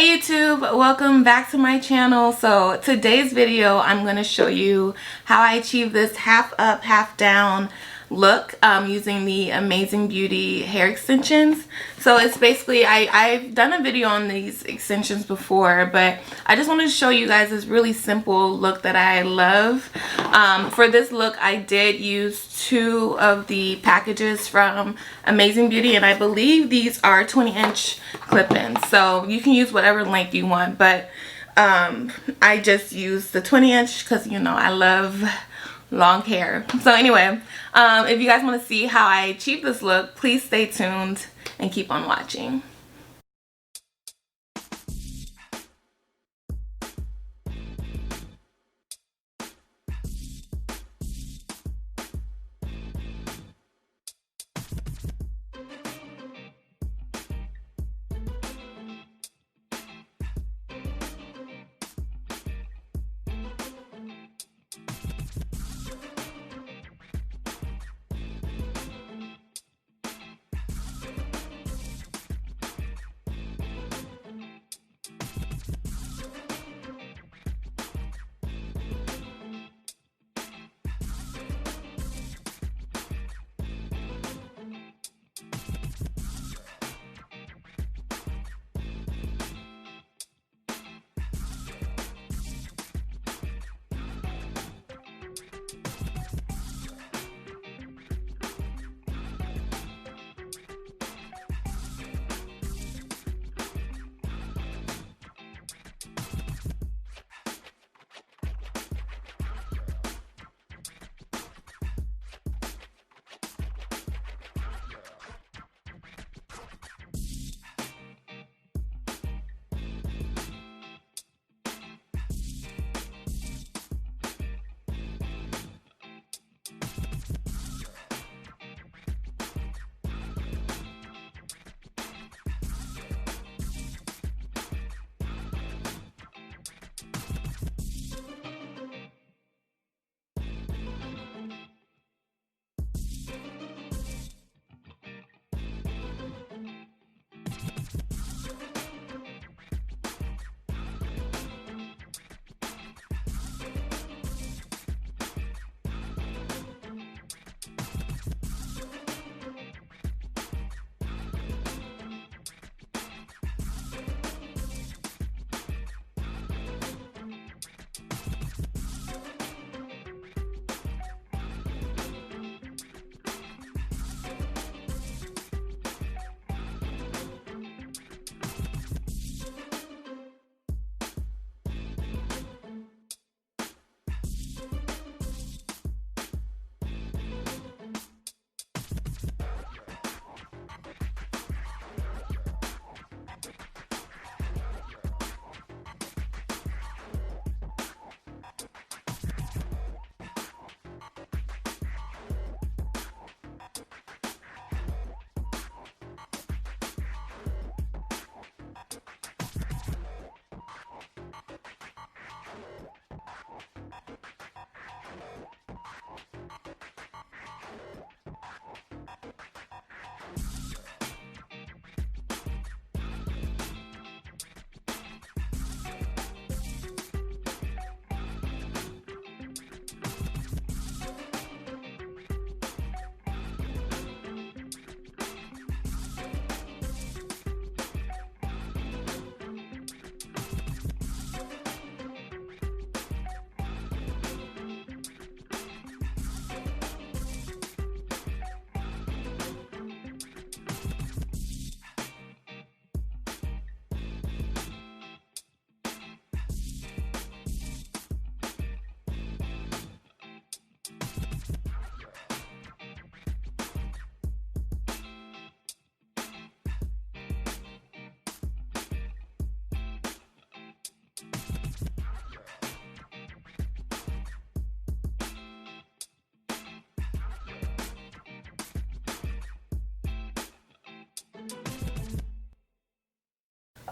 Hey YouTube, welcome back to my channel. So today's video I'm going to show you how I achieve this half up half down look using the Amazing Beauty hair extensions. So it's basically I've done a video on these extensions before, but I just wanted to show you guys this really simple look that I love. For this look I did use two of the packages from Amazing Beauty, and I believe these are 20-inch clip-ins, so you can use whatever length you want, but I just used the 20-inch because, you know, I love long hair. So anyway, if you guys want to see how I achieve this look, please stay tuned and keep on watching.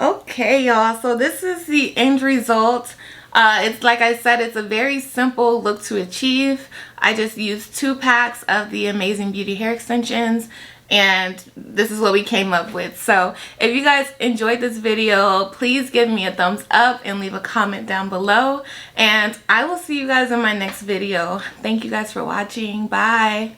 Okay, y'all, so this is the end result. It's like I said, it's a very simple look to achieve. I just used two packs of the Amazing Beauty hair extensions, and this is what we came up with. So if you guys enjoyed this video, please give me a thumbs up and leave a comment down below, and I will see you guys in my next video. Thank you guys for watching. Bye.